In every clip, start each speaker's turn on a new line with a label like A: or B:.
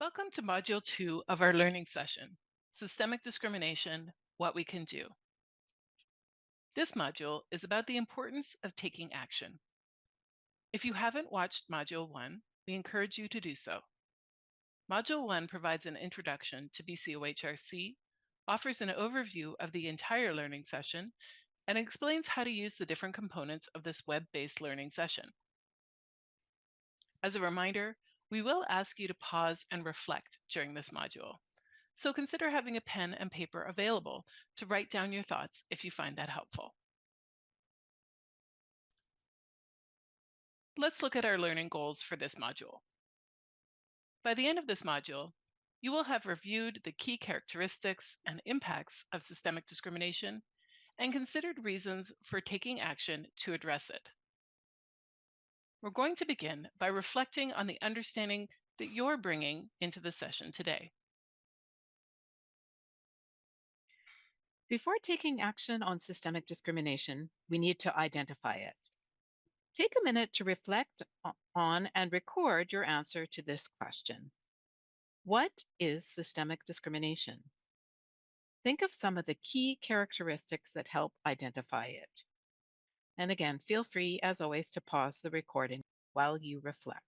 A: Welcome to Module 2 of our learning session, Systemic Discrimination, What We Can Do. This module is about the importance of taking action. If you haven't watched Module 1, we encourage you to do so. Module 1 provides an introduction to BCOHRC, offers an overview of the entire learning session, and explains how to use the different components of this web-based learning session. As a reminder, we will ask you to pause and reflect during this module. So consider having a pen and paper available to write down your thoughts if you find that helpful. Let's look at our learning goals for this module. By the end of this module, you will have reviewed the key characteristics and impacts of systemic discrimination and considered reasons for taking action to address it. We're going to begin by reflecting on the understanding that you're bringing into the session today.
B: Before taking action on systemic discrimination, we need to identify it. Take a minute to reflect on and record your answer to this question. What is systemic discrimination? Think of some of the key characteristics that help identify it. And again, feel free, as always, to pause the recording while you reflect.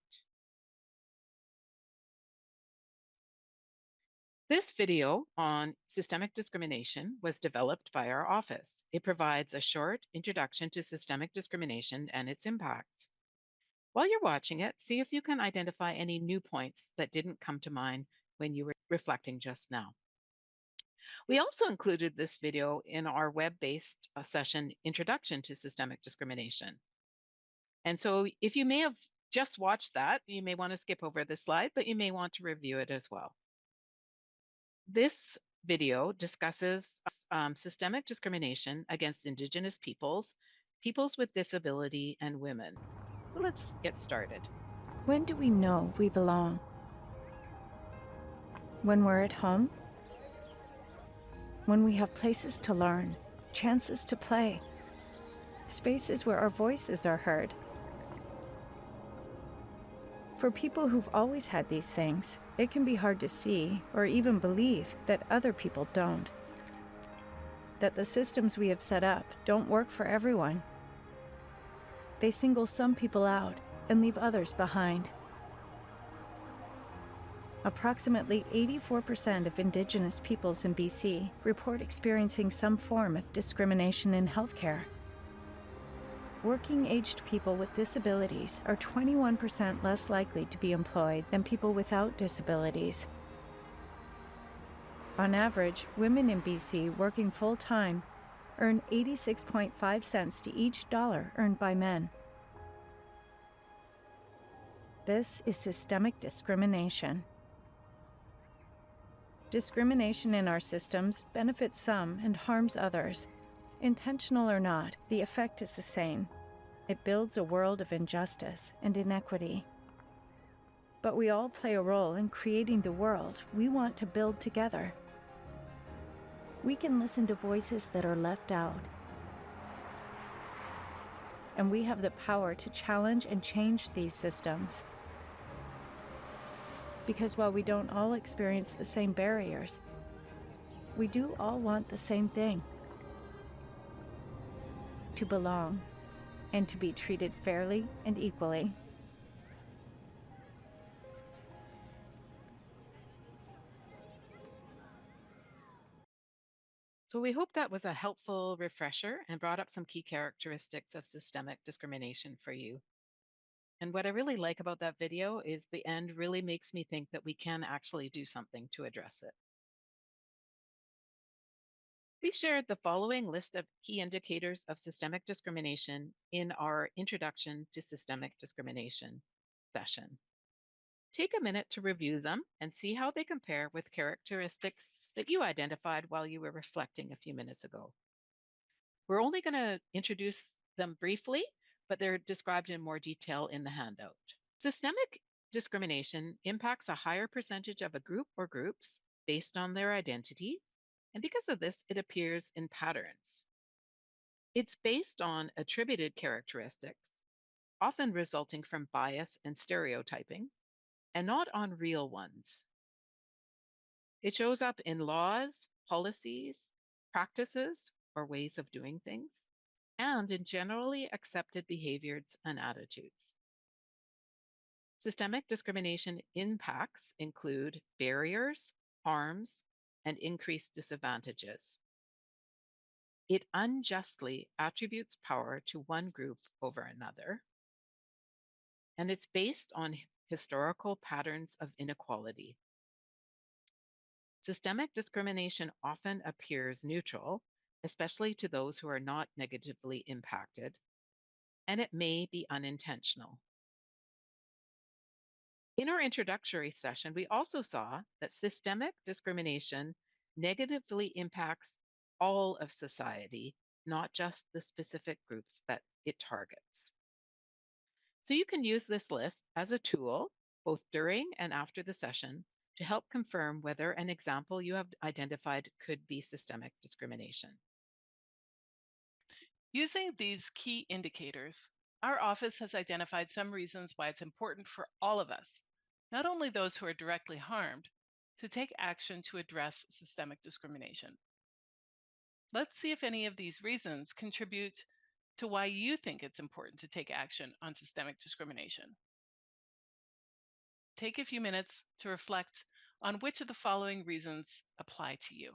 B: This video on systemic discrimination was developed by our office. It provides a short introduction to systemic discrimination and its impacts. While you're watching it, see if you can identify any new points that didn't come to mind when you were reflecting just now. We also included this video in our web-based session, Introduction to Systemic Discrimination. And so if you may have just watched that, you may want to skip over this slide, but you may want to review it as well. This video discusses systemic discrimination against Indigenous peoples, peoples with disability, and women. So let's get started.
C: When do we know we belong? When we're at home? When we have places to learn, chances to play, spaces where our voices are heard? For people who've always had these things, it can be hard to see or even believe that other people don't. That the systems we have set up don't work for everyone. They single some people out and leave others behind. Approximately 84% of Indigenous peoples in BC report experiencing some form of discrimination in healthcare. Working-aged people with disabilities are 21% less likely to be employed than people without disabilities. On average, women in BC working full-time earn 86.5 cents to each dollar earned by men. This is systemic discrimination. Discrimination in our systems benefits some and harms others. Intentional or not, the effect is the same. It builds a world of injustice and inequity. But we all play a role in creating the world we want to build together. We can listen to voices that are left out. And we have the power to challenge and change these systems. Because while we don't all experience the same barriers, we do all want the same thing: to belong and to be treated fairly and equally.
B: So we hope that was a helpful refresher and brought up some key characteristics of systemic discrimination for you. And what I really like about that video is the end really makes me think that we can actually do something to address it. We shared the following list of key indicators of systemic discrimination in our Introduction to Systemic Discrimination session. Take a minute to review them and see how they compare with characteristics that you identified while you were reflecting a few minutes ago. We're only going to introduce them briefly, but they're described in more detail in the handout. Systemic discrimination impacts a higher percentage of a group or groups based on their identity, and because of this, it appears in patterns. It's based on attributed characteristics, often resulting from bias and stereotyping, and not on real ones. It shows up in laws, policies, practices, or ways of doing things, and in generally accepted behaviors and attitudes. Systemic discrimination impacts include barriers, harms, and increased disadvantages. It unjustly attributes power to one group over another, and it's based on historical patterns of inequality. Systemic discrimination often appears neutral, especially to those who are not negatively impacted, and it may be unintentional. In our introductory session, we also saw that systemic discrimination negatively impacts all of society, not just the specific groups that it targets. So you can use this list as a tool, both during and after the session, to help confirm whether an example you have identified could be systemic discrimination.
A: Using these key indicators, our office has identified some reasons why it's important for all of us, not only those who are directly harmed, to take action to address systemic discrimination. Let's see if any of these reasons contribute to why you think it's important to take action on systemic discrimination. Take a few minutes to reflect on which of the following reasons apply to you.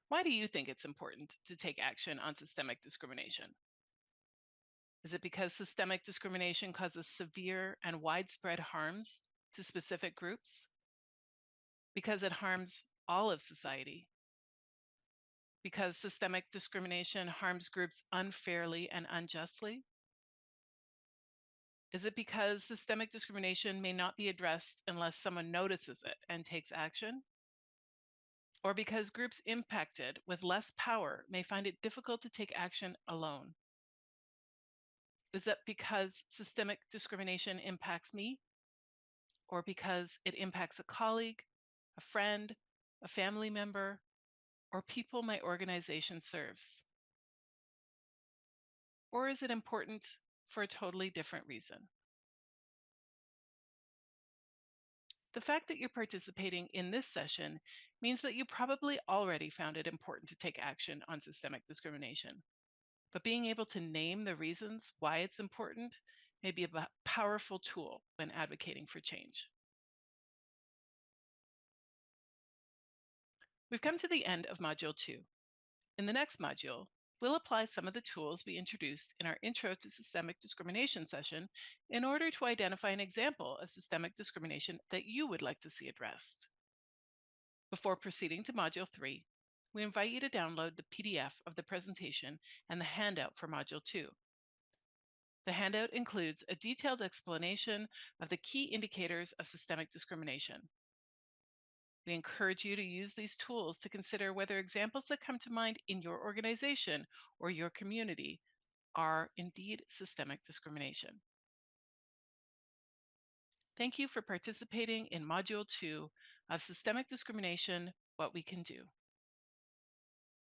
A: Why do you think it's important to take action on systemic discrimination? Is it because systemic discrimination causes severe and widespread harms to specific groups? Because it harms all of society? Because systemic discrimination harms groups unfairly and unjustly? Is it because systemic discrimination may not be addressed unless someone notices it and takes action? Or because groups impacted with less power may find it difficult to take action alone? Is it because systemic discrimination impacts me? Or because it impacts a colleague, a friend, a family member, or people my organization serves? Or is it important for a totally different reason? The fact that you're participating in this session means that you probably already found it important to take action on systemic discrimination. But being able to name the reasons why it's important may be a powerful tool when advocating for change. We've come to the end of Module 2. In the next module, we'll apply some of the tools we introduced in our Intro to Systemic Discrimination session in order to identify an example of systemic discrimination that you would like to see addressed. Before proceeding to Module 3, we invite you to download the PDF of the presentation and the handout for Module 2. The handout includes a detailed explanation of the key indicators of systemic discrimination. We encourage you to use these tools to consider whether examples that come to mind in your organization or your community are indeed systemic discrimination. Thank you for participating in Module 2 of Systemic Discrimination: What We Can Do.